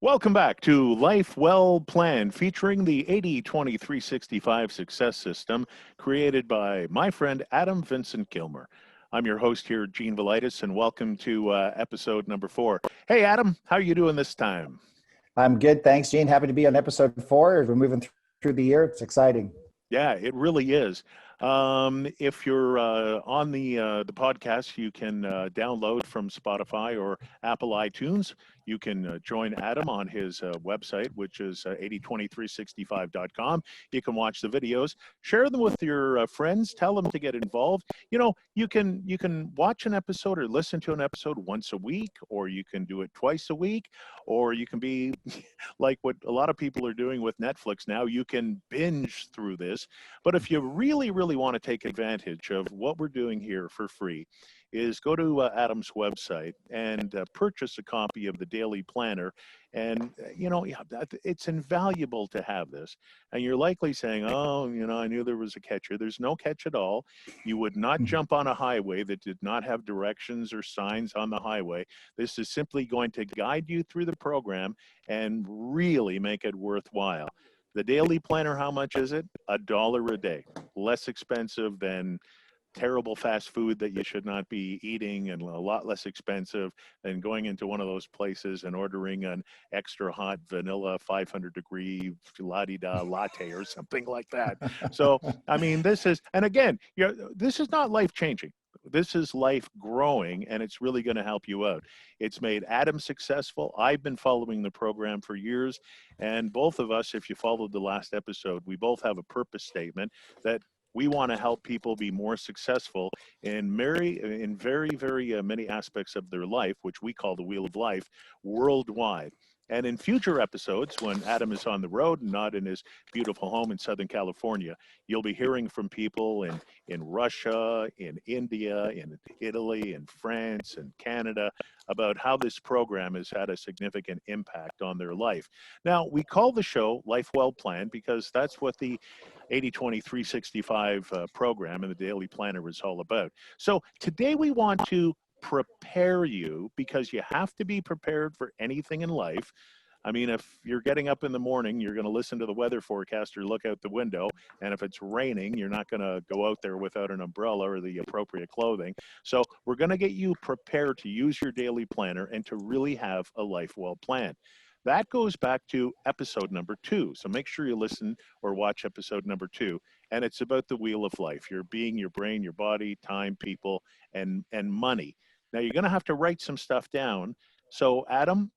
Welcome back to Life Well Planned, featuring the 80-20-365 success system created by my friend Adam Vincent Gilmer. I'm your host here, Gene Velitis, and welcome to episode number 4. Hey, Adam, how are you doing this time? I'm good. Thanks, Gene. Happy to be on episode 4. As we're moving through the year, it's exciting. Yeah, it really is. If you're on the podcast, you can download from Spotify or Apple iTunes. You can join Adam on his website, which is 802365.com. You can watch the videos, share them with your friends, tell them to get involved. You know, you can watch an episode or listen to an episode once a week, or you can do it twice a week, or you can be like what a lot of people are doing with Netflix now. You can binge through this. But if you really want to take advantage of what we're doing here for free, is go to Adam's website and purchase a copy of the Daily Planner. And, it's invaluable to have this. And you're likely saying, oh, I knew there was a catch here. There's no catch at all. You would not jump on a highway that did not have directions or signs on the highway. This is simply going to guide you through the program and really make it worthwhile. The Daily Planner, how much is it? $1 a day. Less expensive than terrible fast food that you should not be eating, and a lot less expensive than going into one of those places and ordering an extra hot vanilla 500-degree la-di-da latte or something like that. So, I mean, this is not life-changing. This is life growing, and it's really going to help you out. It's made Adam successful. I've been following the program for years, and both of us, if you followed the last episode, we both have a purpose statement that we want to help people be more successful in very many aspects of their life, which we call the Wheel of Life, worldwide. And in future episodes, when Adam is on the road and not in his beautiful home in Southern California, you'll be hearing from people in Russia, in India, in Italy, in France, and Canada about how this program has had a significant impact on their life. Now, we call the show Life Well Planned because that's what the 80-20-365 program and the Daily Planner is all about. So today we want to prepare you, because you have to be prepared for anything in life. I mean, if you're getting up in the morning, you're going to listen to the weather forecast or look out the window. And if it's raining, you're not going to go out there without an umbrella or the appropriate clothing. So we're going to get you prepared to use your Daily Planner and to really have a life well planned. That goes back to episode number 2. So make sure you listen or watch episode number 2. And it's about the Wheel of Life, your being, your brain, your body, time, people, and money. Now, you're going to have to write some stuff down. So, Adam,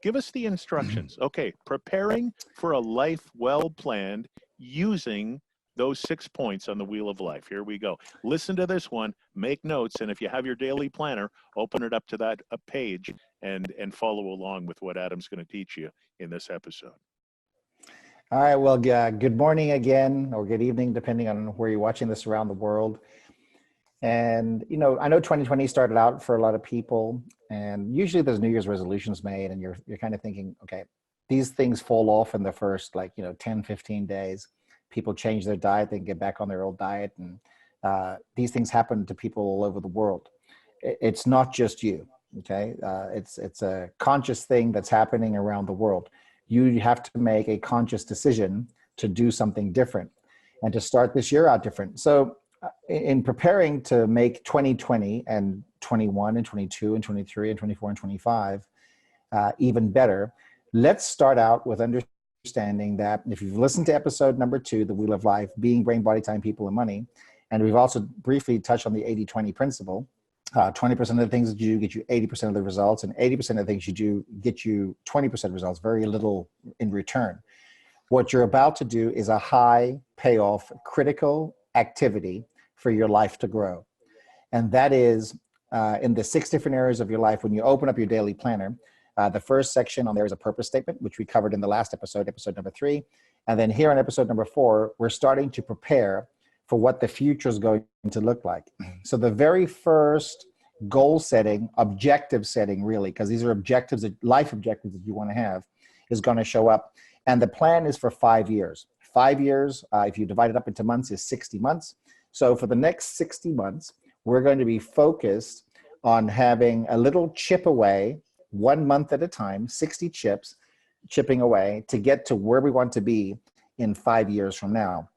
give us the instructions. Okay, preparing for a life well planned using those 6 points on the Wheel of Life. Here we go. Listen to this one, make notes, and if you have your Daily Planner, open it up to that page and follow along with what Adam's going to teach you in this episode. All right. Well, good morning again, or good evening, depending on where you're watching this around the world. And, I know 2020 started out for a lot of people, and usually there's New Year's resolutions made, and you're kind of thinking, okay, these things fall off in the first 10, 15 days. People change their diet, they can get back on their old diet, and these things happen to people all over the world. It's not just you, okay? It's a conscious thing that's happening around the world. You have to make a conscious decision to do something different and to start this year out different. So in preparing to make 2020 and 21 and 22 and 23 and 24 and 25 even better, let's start out with understanding that if you've listened to episode number 2, The Wheel of Life, being brain, body, time, people, and money, and we've also briefly touched on the 80-20 principle, 20% of the things that you do get you 80% of the results, and 80% of the things you do get you 20% results, very little in return. What you're about to do is a high payoff, critical activity for your life to grow. And that is in the 6 different areas of your life. When you open up your Daily Planner, the first section on there is a purpose statement, which we covered in the last episode number 3. And then here on episode number 4, we're starting to prepare for what the future is going to look like. So the very first goal setting, objective setting really, because these are objectives, life objectives that you want to have, is going to show up. And the plan is for 5 years. 5 years, if you divide it up into months, is 60 months. So for the next 60 months, we're going to be focused on having a little chip away, 1 month at a time, 60 chips, chipping away to get to where we want to be in 5 years from now.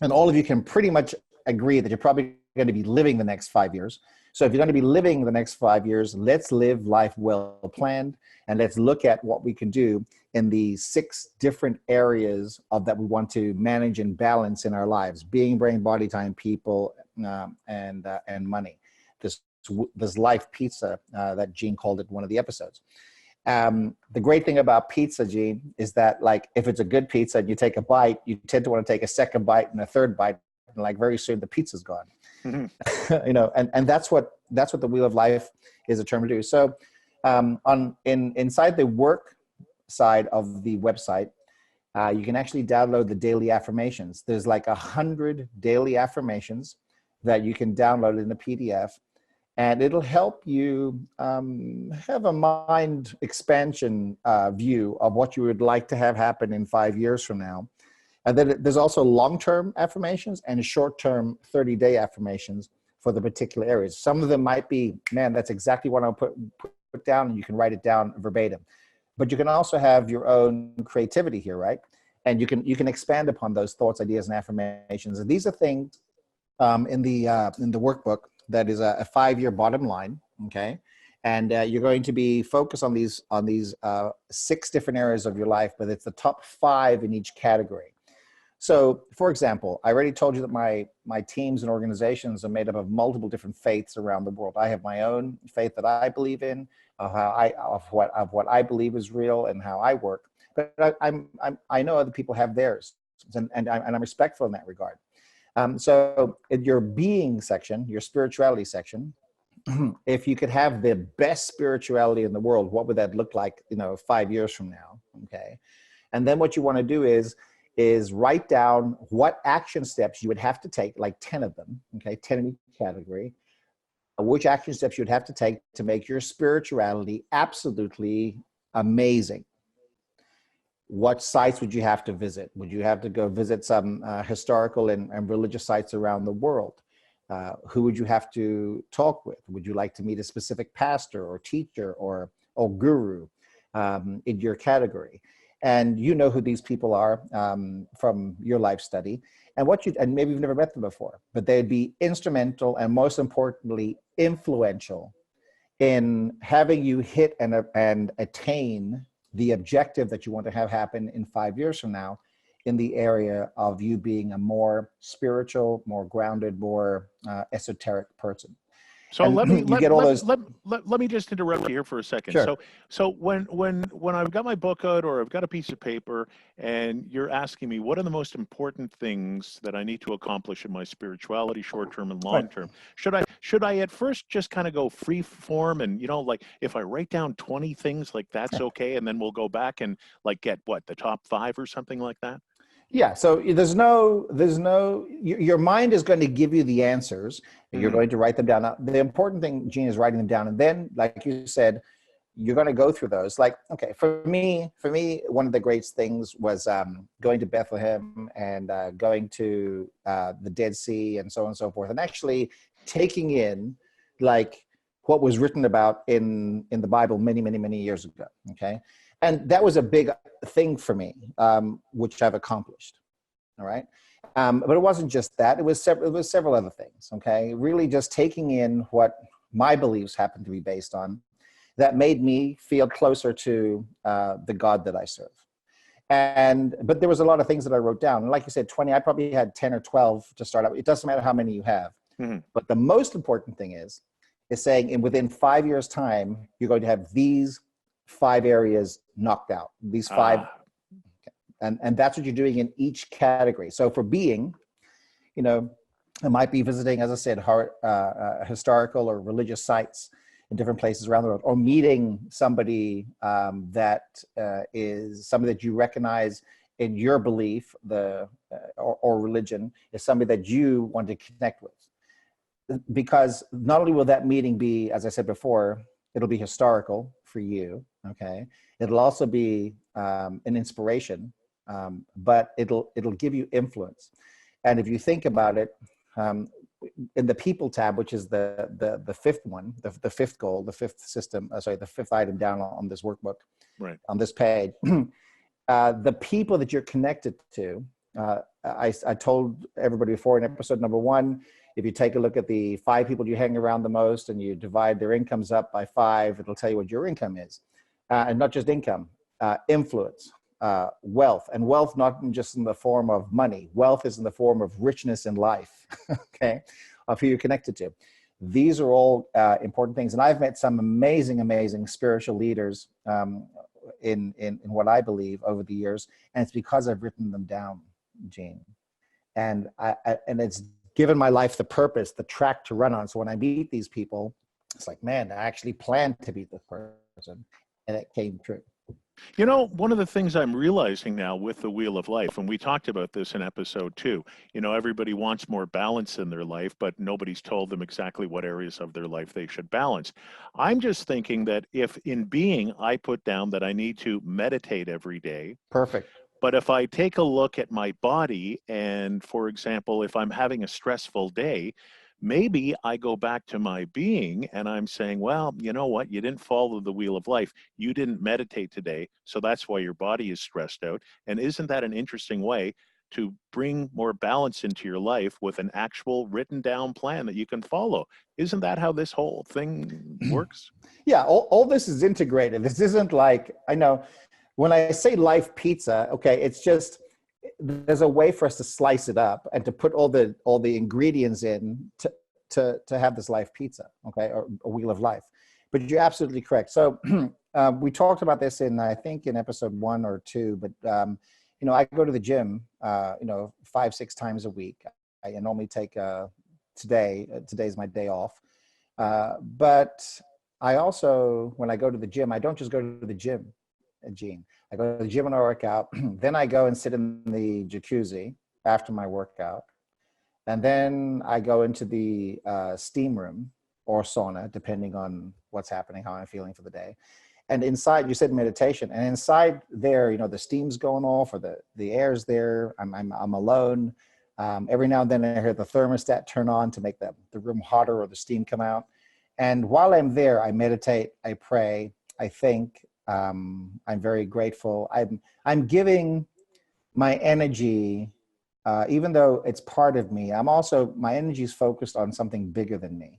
And all of you can pretty much agree that you're probably going to be living the next 5 years. So if you're going to be living the next 5 years, let's live life well planned, and let's look at what we can do in the 6 different areas of that we want to manage and balance in our lives: being, brain, body, time, people, and money. This life pizza that Gene called it one of the episodes. The great thing about pizza, Gene, is that like if it's a good pizza and you take a bite, you tend to want to take a second bite and a third bite, and like very soon the pizza's gone. Mm-hmm. You know, and that's what the Wheel of Life is determined to do. So inside the work side of the website, you can actually download the daily affirmations. There's like 100 daily affirmations that you can download in a PDF. And it'll help you have a mind expansion view of what you would like to have happen in 5 years from now. And then there's also long-term affirmations and short-term 30-day affirmations for the particular areas. Some of them might be, man, that's exactly what I'll put down, and you can write it down verbatim. But you can also have your own creativity here, right? And you can expand upon those thoughts, ideas, and affirmations. And these are things in the workbook that is a 5-year bottom line, okay? And you're going to be focused on these 6 different areas of your life, but it's the top 5 in each category. So, for example, I already told you that my teams and organizations are made up of multiple different faiths around the world. I have my own faith that I believe in, of what I believe is real and how I work. But I know other people have theirs, and I'm respectful in that regard. So in your being section, your spirituality section, if you could have the best spirituality in the world, what would that look like, 5 years from now? Okay. And then what you want to do is write down what action steps you would have to take, like 10 of them, okay, 10 in each category, which action steps you'd have to take to make your spirituality absolutely amazing. What sites would you have to visit? Would you have to go visit some historical and religious sites around the world? Who would you have to talk with? Would you like to meet a specific pastor or teacher or guru in your category? And you know who these people are from your life study. And maybe you've never met them before, but they'd be instrumental and, most importantly, influential in having you hit and attain the objective that you want to have happen in 5 years from now in the area of you being a more spiritual, more grounded, more esoteric person. So let me just interrupt you here for a second. Sure. So when I've got my book out or I've got a piece of paper and you're asking me what are the most important things that I need to accomplish in my spirituality, short term and long term, should I at first just kind of go free form and like if I write down 20 things, like that's okay, and then we'll go back and like get the top 5 or something like that? Yeah, so your mind is going to give you the answers. You're going to write them down. Now, the important thing, Gene, is writing them down. And then, like you said, you're going to go through those. Like, okay, for me, one of the great things was going to Bethlehem and going to the Dead Sea and so on and so forth. And actually taking in like what was written about in the Bible many, many, many years ago, okay? And that was a big thing for me, which I've accomplished. All right. But it wasn't just that. It was several other things. Okay. Really just taking in what my beliefs happened to be based on that made me feel closer to the God that I serve. But there was a lot of things that I wrote down. And like you said, 20, I probably had 10 or 12 to start out. It doesn't matter how many you have. Mm-hmm. But the most important thing is saying within 5 years' time, you're going to have these 5 areas knocked out, these 5, and that's what you're doing in each category. So for being, I might be visiting, as I said, historical or religious sites in different places around the world, or meeting somebody that is somebody that you recognize in your belief, or religion, is somebody that you want to connect with. Because not only will that meeting be, as I said before, it'll be historical for you, okay? It'll also be an inspiration, but it'll give you influence. And if you think about it, in the people tab, which is the fifth one, the fifth goal, the fifth system, the fifth item down on this workbook, right, on this page, the people that you're connected to. I told everybody before in episode number 1, if you take a look at the 5 people you hang around the most and you divide their incomes up by 5, it'll tell you what your income is. And not just income, influence, wealth, and wealth not just in the form of money. Wealth is in the form of richness in life, okay, of who you're connected to. These are all important things. And I've met some amazing, amazing spiritual leaders in what I believe over the years. And it's because I've written them down, Gene. And and it's given my life the purpose, the track to run on. So when I meet these people, it's like, man, I actually planned to meet this person, and it came true. You know, one of the things I'm realizing now with the Wheel of Life, and we talked about this in episode 2, you know, everybody wants more balance in their life, but nobody's told them exactly what areas of their life they should balance. I'm just thinking that if in being I put down that I need to meditate every day, Perfect. but if I take a look at my body and, for example, if I'm having a stressful day, maybe I go back to my being and I'm saying, well, you know what? You didn't follow the wheel of life. You didn't meditate today. So that's why your body is stressed out. And isn't that an interesting way to bring more balance into your life with an actual written down plan that you can follow? Isn't that how this whole thing works? Yeah, all this is integrated. This isn't like, I know, when I say life pizza, okay, it's just, there's a way for us to slice it up and to put all the ingredients in to have this life pizza, okay, or a wheel of life. But you're absolutely correct. So we talked about this in, I think, in episode 1 or 2. But you know, I go to the gym, you know, 5-6 times a week. I normally take today's my day off. But I also, when I go to the gym, I don't just go to the gym, Gene. I go to the gym and I work out. Then I go and sit in the jacuzzi after my workout. And then I go into the steam room or sauna, depending on what's happening, how I'm feeling for the day. And inside, you said meditation, and inside there, you know, the steam's going off or the air's there. I'm alone. Every now and then I hear the thermostat turn on to make the room hotter or the steam come out. And while I'm there, I meditate, I pray, I think. I'm very grateful. I'm giving my energy, even though it's part of me. My energy is focused on something bigger than me.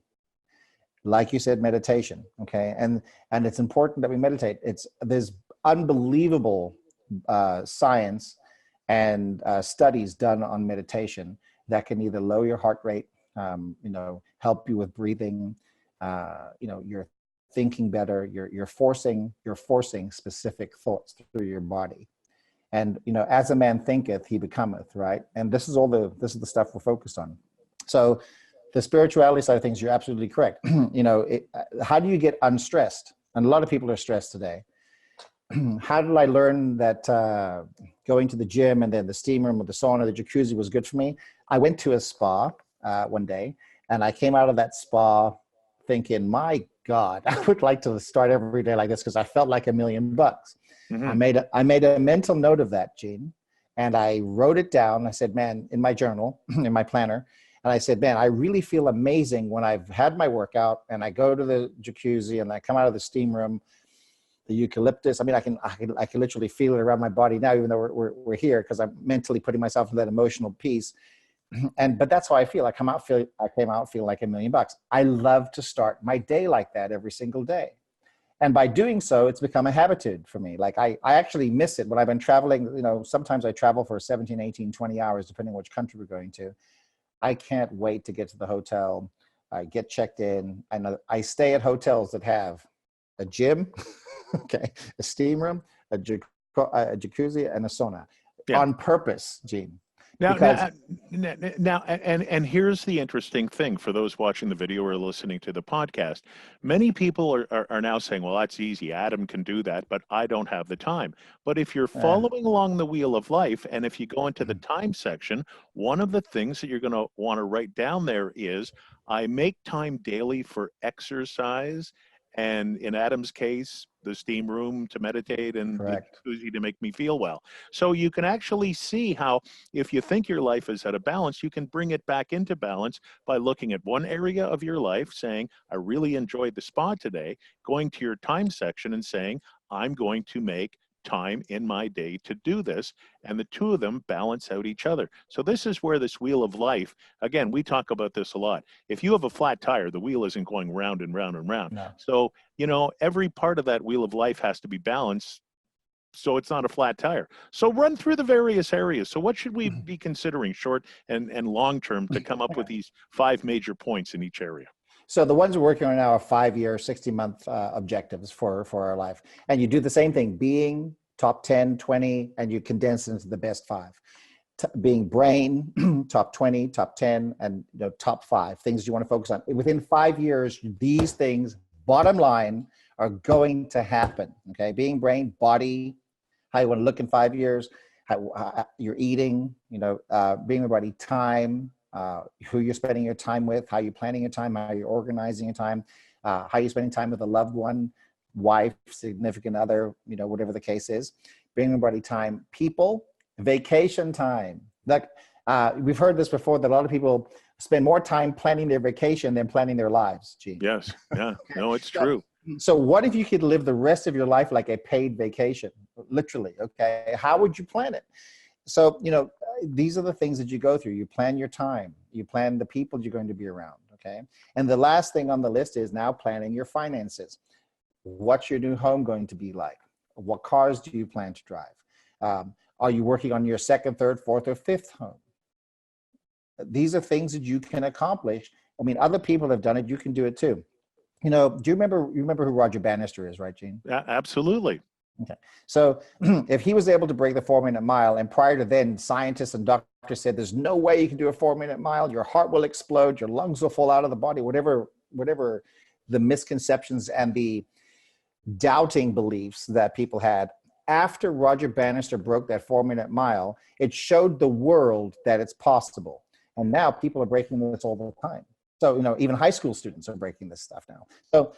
Like you said, meditation. Okay, and it's important that we meditate. There's unbelievable science and studies done on meditation that can either lower your heart rate, you know, help you with breathing, you know, you're thinking better, you're forcing specific thoughts through your body. And, you know, as a man thinketh, he becometh, right? And this is the stuff we're focused on. So the spirituality side of things, you're absolutely correct. You know, how do you get unstressed? And a lot of people are stressed today. How did I learn that going to the gym and then the steam room or the sauna, the jacuzzi was good for me? I went to a spa one day, and I came out of that spa thinking, my God, I would like to start every day like this, because I felt like $1 million. Mm-hmm. I made a mental note of that, Gene, and I wrote it down. I said, man, in my journal, in my planner, and I said, man, I really feel amazing when I've had my workout and I go to the jacuzzi and I come out of the steam room, the eucalyptus. I mean, I can literally feel it around my body now, even though we're here, because I'm mentally putting myself in that emotional piece. But that's how I feel. I came out feeling like $1 million. I love to start my day like that every single day. And by doing so, it's become a habitude for me. Like I actually miss it when I've been traveling. You know, sometimes I travel for 17, 18, 20 hours, depending on which country we're going to. I can't wait to get to the hotel. I get checked in, and I stay at hotels that have a gym, okay, a steam room, a jacuzzi, and a sauna, on purpose, Gene. Now, and here's the interesting thing for those watching the video or listening to the podcast. Many people are now saying, well, that's easy. Adam can do that, but I don't have the time. But if you're following along the wheel of life, and if you go into the time section, one of the things that you're going to want to write down there is, I make time daily for exercise. And in Adam's case, the steam room to meditate and the jacuzzi to make me feel well. So you can actually see how, if you think your life is out of balance, you can bring it back into balance by looking at one area of your life, saying, I really enjoyed the spa today, going to your time section and saying, I'm going to make time in my day to do this, and the two of them balance out each other. So this is where this wheel of life, again, we talk about this a lot. If you have a flat tire, the wheel isn't going round and round and round. No. So, every part of that wheel of life has to be balanced so it's not a flat tire. So run through the various areas. So what should we be considering short and long term to come up with these 5 major points in each area? So the ones we're working on now are 5-year, 60-month objectives for our life. And you do the same thing, being, top 10, 20, and you condense into the best 5. Being, brain, top 20, top 10, and top 5, things you want to focus on. Within 5 years, these things, bottom line, are going to happen, okay? Being, brain, body, how you want to look in 5 years, how you're eating, being, body, time, who you're spending your time with, how you're planning your time, how you're organizing your time, how you're spending time with a loved one, wife, significant other, whatever the case is. Being, body, time, people, vacation time. Like we've heard this before, that a lot of people spend more time planning their vacation than planning their lives, Gene. Yes, yeah, no, it's true. So what if you could live the rest of your life like a paid vacation, literally, okay? How would you plan it? So, these are the things that you go through. You plan your time, you plan the people you're going to be around, okay? And the last thing on the list is now planning your finances. What's your new home going to be like? What cars do you plan to drive? Are you working on your second, third, fourth, or fifth home? These are things that you can accomplish. I mean, other people have done it. You can do it too. Do you remember who Roger Bannister is, right, Gene? Absolutely. Okay. So if he was able to break the 4-minute mile, and prior to then, scientists and doctors said, there's no way you can do a 4-minute mile. Your heart will explode. Your lungs will fall out of the body, whatever the misconceptions and the doubting beliefs that people had. After Roger Bannister broke that 4-minute mile, it showed the world that it's possible. And now people are breaking this all the time. So, even high school students are breaking this stuff now. So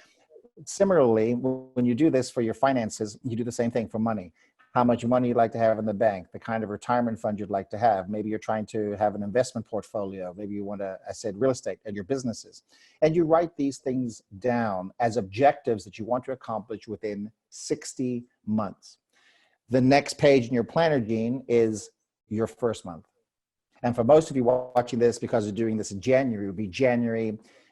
similarly, when you do this for your finances, you do the same thing for money. How much money you'd like to have in the bank, the kind of retirement fund you'd like to have. Maybe you're trying to have an investment portfolio. Maybe you want to, real estate and your businesses. And you write these things down as objectives that you want to accomplish within 60 months. The next page in your planner, Gene, is your first month. And for most of you watching this, because we're doing this in January, it would be January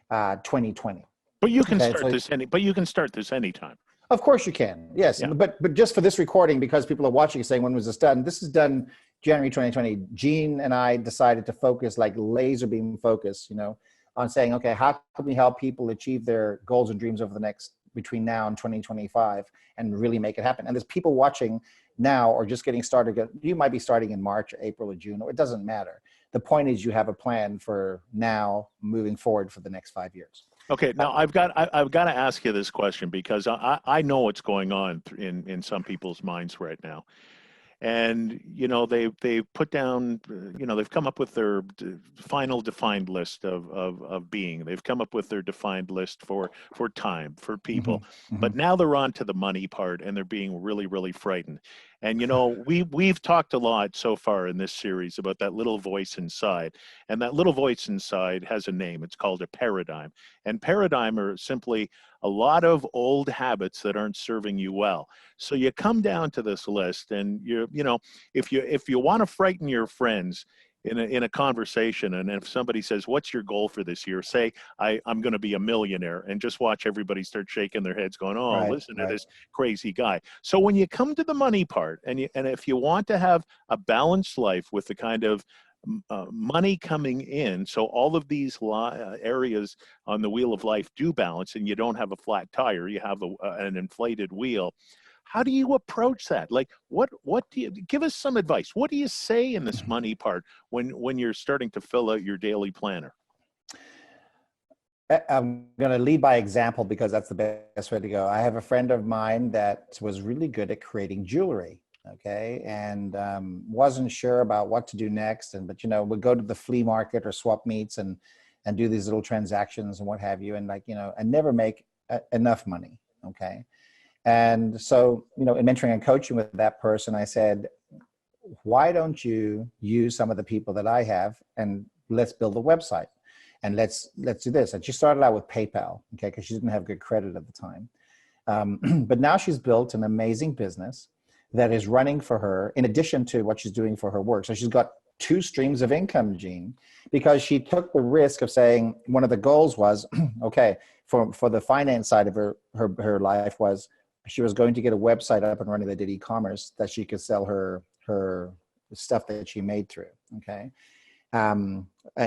2020. But you can start this anytime. Of course you can. Yes. Yeah. But just for this recording, because people are watching saying, when was this done? This is done January 2020. Gene and I decided to focus, like laser beam focus, on saying, okay, how can we help people achieve their goals and dreams over the next, between now and 2025, and really make it happen? And there's people watching now or just getting started. You might be starting in March, April, or June, or it doesn't matter. The point is you have a plan for now moving forward for the next 5 years. Okay, now I've got to ask you this question, because I know what's going on in some people's minds right now. And, they put down, they've come up with their final defined list of being. They've come up with their defined list for time, for people. Mm-hmm. But now they're on to the money part, and they're being really, really frightened. And, we've talked a lot so far in this series about that little voice inside. And that little voice inside has a name. It's called a paradigm. And paradigm are simply a lot of old habits that aren't serving you well. So you come down to this list, and if you want to frighten your friends in a conversation, and if somebody says, what's your goal for this year? Say, I'm going to be a millionaire, and just watch everybody start shaking their heads going, oh, right, listen to this crazy guy. So when you come to the money part, and if you want to have a balanced life with the kind of money coming in, so all of these areas on the wheel of life do balance, and you don't have a flat tire, you have an inflated wheel. How do you approach that? Like, what do you give us some advice? What do you say in this money part when you're starting to fill out your daily planner? I'm going to lead by example, because that's the best way to go. I have a friend of mine that was really good at creating jewelry. Okay. And wasn't sure about what to do next. But would go to the flea market or swap meets and do these little transactions and what have you. And and never make enough money. Okay. And so, in mentoring and coaching with that person, I said, why don't you use some of the people that I have, and let's build a website, and let's do this. And she started out with PayPal. Okay. Because she didn't have good credit at the time. But now she's built an amazing business that is running for her in addition to what she's doing for her work. So she's got two streams of income, Gene, because she took the risk of saying one of the goals was, okay, for the finance side of her life was she was going to get a website up and running that did e-commerce that she could sell her stuff that she made through. Okay.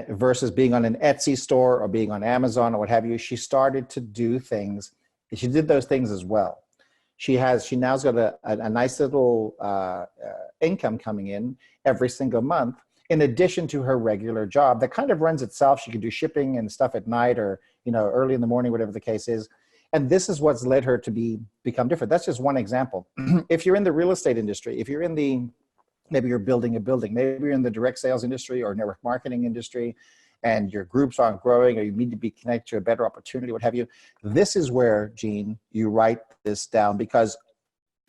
Versus being on an Etsy store or being on Amazon or what have you, she started to do things. She did those things as well. She now's got a nice little income coming in every single month, in addition to her regular job that kind of runs itself. She can do shipping and stuff at night or, early in the morning, whatever the case is. And this is what's led her to become different. That's just one example. If you're in the real estate industry, if you're in maybe you're building a building, maybe you're in the direct sales industry or network marketing industry, and your groups aren't growing or you need to be connected to a better opportunity, what have you. This is where, Gene, you write this down, because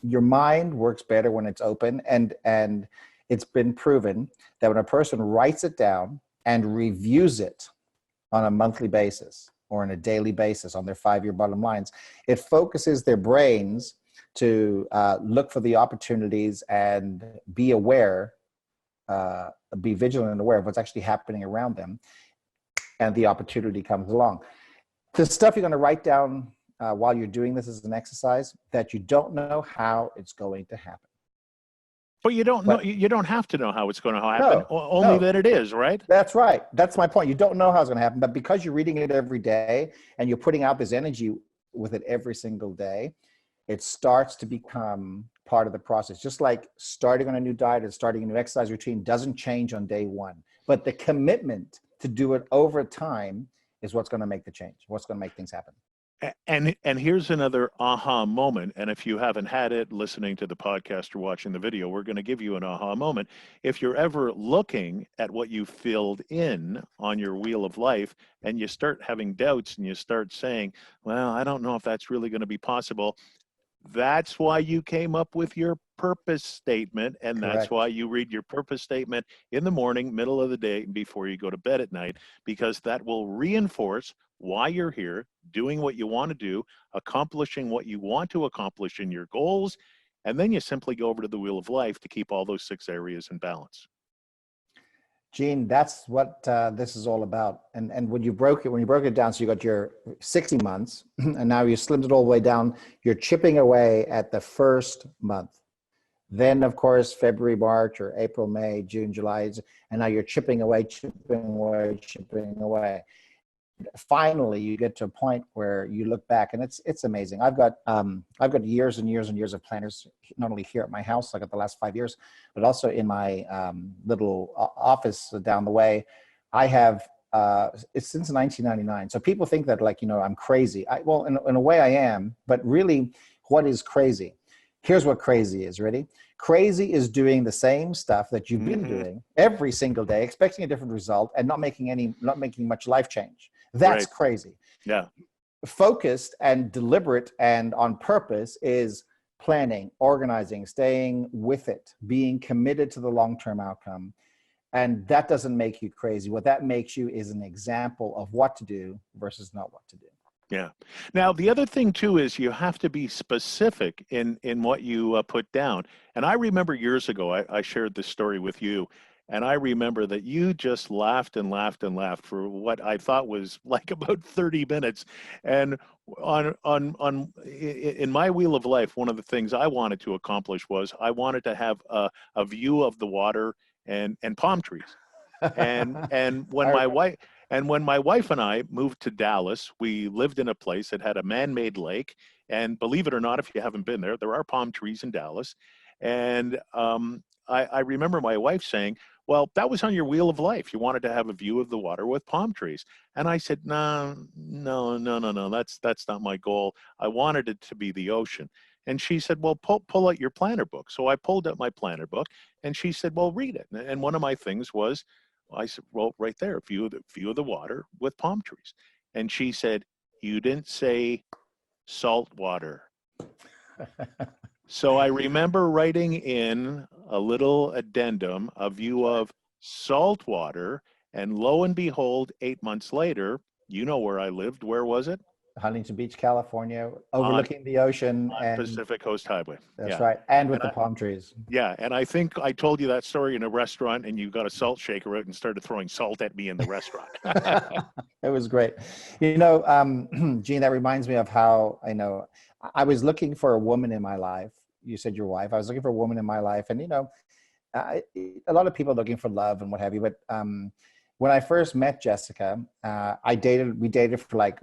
your mind works better when it's open. And it's been proven that when a person writes it down and reviews it on a monthly basis or on a daily basis on their 5-year bottom lines, it focuses their brains to look for the opportunities and be aware, be vigilant and aware of what's actually happening around them. And the opportunity comes along. The stuff you're going to write down while you're doing this as an exercise that you don't know how it's going to happen. But you don't know. You don't have to know how it's going to happen. Only that it is, right? That's right. That's my point. You don't know how it's going to happen, but because you're reading it every day and you're putting out this energy with it every single day, it starts to become part of the process. Just like starting on a new diet and starting a new exercise routine doesn't change on day one, but the commitment to do it over time is what's going to make the change, what's going to make things happen. And here's another aha moment. And if you haven't had it listening to the podcast or watching the video, we're going to give you an aha moment. If you're ever looking at what you filled in on your wheel of life and you start having doubts and you start saying, well, I don't know if that's really going to be possible. That's why you came up with your purpose statement. And Correct. That's why you read your purpose statement in the morning, middle of the day, and before you go to bed at night, because that will reinforce why you're here, doing what you want to do, accomplishing what you want to accomplish in your goals. And then you simply go over to the wheel of life to keep all those 6 areas in balance. Gene, that's what this is all about. And when you broke it down, so you got your 60 months, and now you slimmed it all the way down. You're chipping away at the first month. Then, of course, February, March, or April, May, June, July, and now you're chipping away. Finally, you get to a point where you look back, and it's amazing. I've got years and years and years of planners, not only here at my house, like at the last 5 years, but also in my little office down the way. I have it's since 1999. So people think that, like, I'm crazy. Well, in a way I am, but really, what is crazy? Here's what crazy is. Ready? Crazy is doing the same stuff that you've been doing every single day, expecting a different result, and not making much life change. That's right. Crazy. Yeah. Focused and deliberate and on purpose is planning, organizing, staying with it, being committed to the long-term outcome. And that doesn't make you crazy. What that makes you is an example of what to do versus not what to do. Yeah. Now, the other thing, too, is you have to be specific in what you put down. And I remember years ago, I shared this story with you, and I remember that you just laughed and laughed and laughed for what I thought was like about 30 minutes. And in my wheel of life, one of the things I wanted to accomplish was I wanted to have a view of the water and palm trees. And when my wife and I moved to Dallas, we lived in a place that had a man-made lake. And believe it or not, if you haven't been there, there are palm trees in Dallas. And I remember my wife saying, well, that was on your wheel of life. You wanted to have a view of the water with palm trees. And I said, no, that's not my goal. I wanted it to be the ocean. And she said, well, pull out your planner book. So I pulled out my planner book, and she said, well, read it. And one of my things was, I wrote right there, view of the water with palm trees. And she said, you didn't say salt water. So I remember writing in a little addendum, a view of salt water, and lo and behold, 8 months later, you know where I lived. Where was it? Huntington Beach, California, on overlooking the ocean, and Pacific Coast Highway. that's Yeah. right, and with And the palm trees. yeah, and I think I told you that story in a restaurant, and you got a salt shaker out and started throwing salt at me in the restaurant. It was great. Gene, that reminds me of how I was looking for a woman in my life. You said your wife. I was looking for a woman in my life, and I, a lot of people are looking for love and what have you. But when I first met Jessica, we dated for like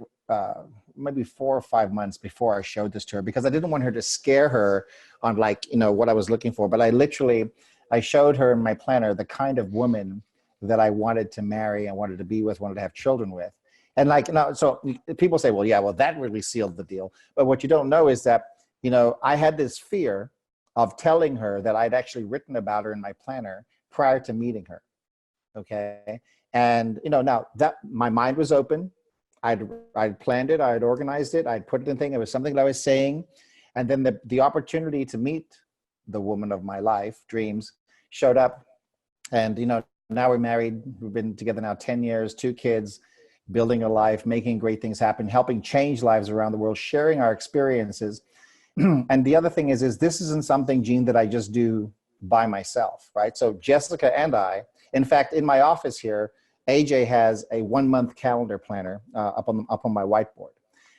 maybe 4 or 5 months before I showed this to her, because I didn't want her to scare her on what I was looking for. But I showed her in my planner the kind of woman that I wanted to marry and wanted to be with, wanted to have children with. And so people say, well, yeah, well, that really sealed the deal. But what you don't know is that, I had this fear of telling her that I'd actually written about her in my planner prior to meeting her. Okay. And, now that my mind was open, I'd planned it, I'd organized it, I'd put it in thing. It was something that I was saying. And then the opportunity to meet the woman of my life, dreams, showed up. And, now we're married. We've been together now 10 years, 2 kids, building a life, making great things happen, helping change lives around the world, sharing our experiences. And the other thing is this isn't something, Gene, that I just do by myself, right? So Jessica and I, in fact, in my office here, AJ has a 1-month calendar planner up on my whiteboard.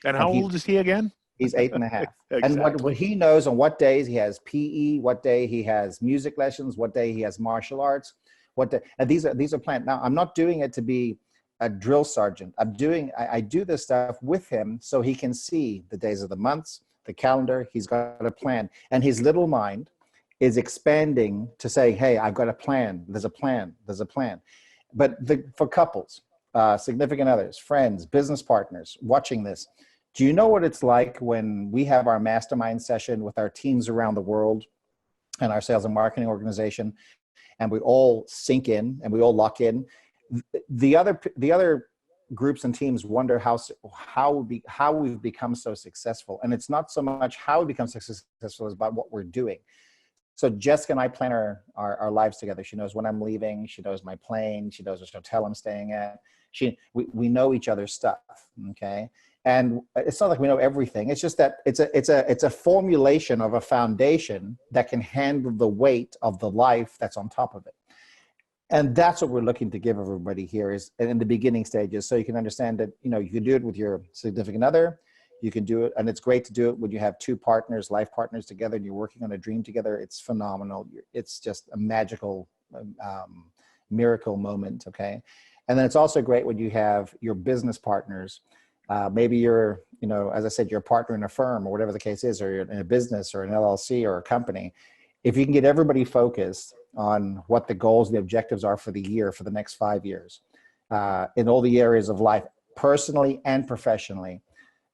And how old is he again? He's 8.5. Exactly. And what he knows on what days he has PE, what day he has music lessons, what day he has martial arts, and these are planned. Now, I'm not doing it to be a drill sergeant. I do this stuff with him so he can see the days of the months, the calendar. He's got a plan, and his little mind is expanding to say, hey, I've got a plan. There's a plan. But for couples, significant others, friends, business partners watching this, do you know what it's like when we have our mastermind session with our teams around the world and our sales and marketing organization, and we all sink in and we all lock in? The other groups and teams wonder how we've become so successful. And it's not so much how we become successful as about what we're doing. So Jessica and I plan our lives together. She knows when I'm leaving. She knows my plane. She knows which hotel I'm staying at. We know each other's stuff. Okay. And it's not like we know everything. It's just that it's a formulation of a foundation that can handle the weight of the life that's on top of it. And that's what we're looking to give everybody here is in the beginning stages. So you can understand that, you can do it with your significant other. You can do it. And it's great to do it when you have 2 partners, life partners together, and you're working on a dream together. It's phenomenal. It's just a magical miracle moment. Okay. And then it's also great when you have your business partners. Maybe you're, as I said, you're a partner in a firm or whatever the case is, or you're in a business or an LLC or a company. If you can get everybody focused on what the goals and the objectives are for the year, for the next 5 years, in all the areas of life, personally and professionally,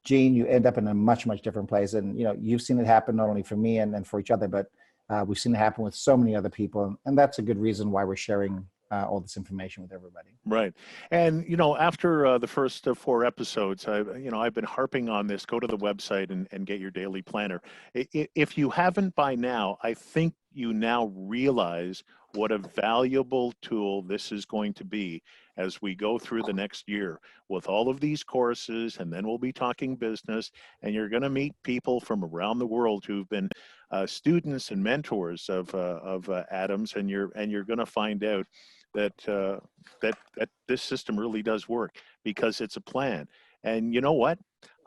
Gene, you end up in a much, much different place. And, you've seen it happen not only for me and for each other, but we've seen it happen with so many other people. And that's a good reason why we're sharing all this information with everybody. Right. And, after the first 4 episodes, I've been harping on this. Go to the website and get your daily planner. If you haven't by now, I think you now realize what a valuable tool this is going to be as we go through the next year with all of these courses. And then we'll be talking business, and you're going to meet people from around the world who've been students and mentors of Adam's, and you're going to find out that this system really does work because it's a plan. And you know what?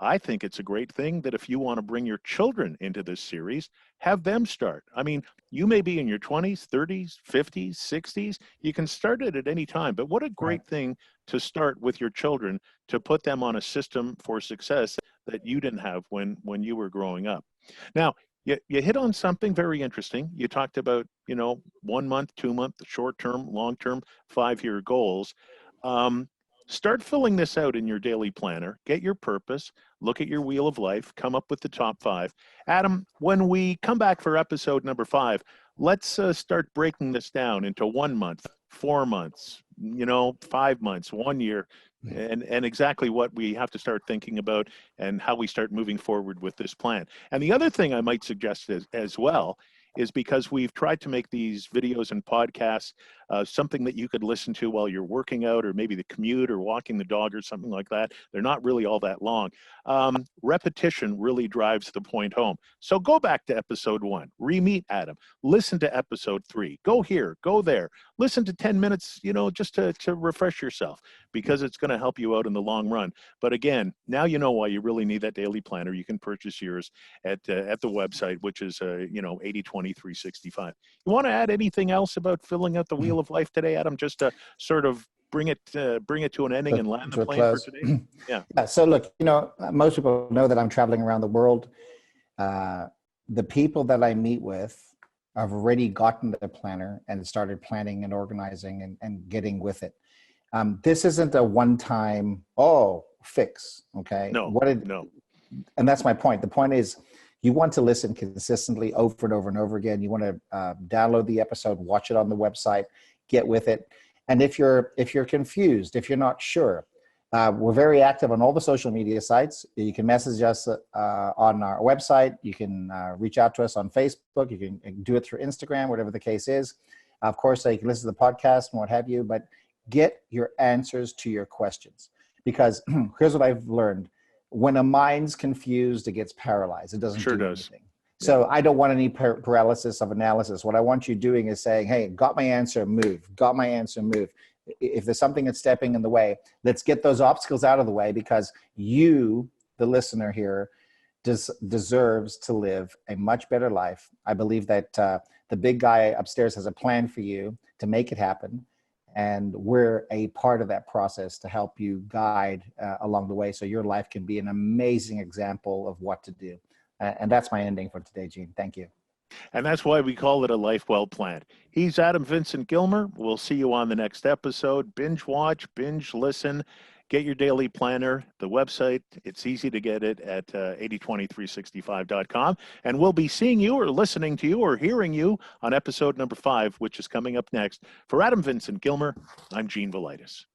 I think it's a great thing that if you want to bring your children into this series, have them start. I mean, you may be in your 20s, 30s, 50s, 60s. You can start it at any time. But what a great thing to start with your children, to put them on a system for success that you didn't have when you were growing up. Now, you hit on something very interesting. You talked about, 1 month, 2 month, short-term, long-term, 5-year goals. Start filling this out in your daily planner. Get your purpose, look at your wheel of life, come up with the top 5. Adam, when we come back for episode number 5, let's start breaking this down into 1 month, 4 months, 5 months, 1 year, and exactly what we have to start thinking about and how we start moving forward with this plan. And the other thing I might suggest as well is because we've tried to make these videos and podcasts something that you could listen to while you're working out, or maybe the commute or walking the dog or something like that. They're not really all that long. Repetition really drives the point home. So go back to episode 1, re-meet Adam, listen to episode 3, go here, go there, listen to 10 minutes, just to refresh yourself, because it's going to help you out in the long run. But again, now you know why you really need that daily planner. You can purchase yours at the website, which is 80/20/365. You want to add anything else about filling out the wheel of life today, Adam? Just to sort of bring it to an ending and land the plane for today. Yeah. So look, most people know that I'm traveling around the world. The people that I meet with have already gotten the planner and started planning and organizing and getting with it. This isn't a one-time fix. Okay. No. No. And that's my point. The point is, you want to listen consistently over and over and over again. You want to download the episode, watch it on the website, get with it. And if you're confused, if you're not sure, we're very active on all the social media sites. You can message us on our website. You can reach out to us on Facebook. You can do it through Instagram, whatever the case is. Of course, you can listen to the podcast and what have you, but get your answers to your questions. Because here's what I've learned. When a mind's confused, it gets paralyzed. It doesn't do anything. Yeah. So I don't want any paralysis of analysis. What I want you doing is saying, hey, got my answer, move. Got my answer, move. If there's something that's stepping in the way, let's get those obstacles out of the way, because you, the listener here, deserves to live a much better life. I believe that the big guy upstairs has a plan for you to make it happen. And we're a part of that process to help you guide along the way, so your life can be an amazing example of what to do. And that's my ending for today, Gene. Thank you. And that's why we call it a life well planned. He's Adam Vincent Gilmer. We'll see you on the next episode. Binge watch, binge listen, get your daily planner. The website, it's easy to get it at 80/20/365.com. And we'll be seeing you or listening to you or hearing you on episode number 5, which is coming up next. For Adam Vincent Gilmer, I'm Gene Velitis.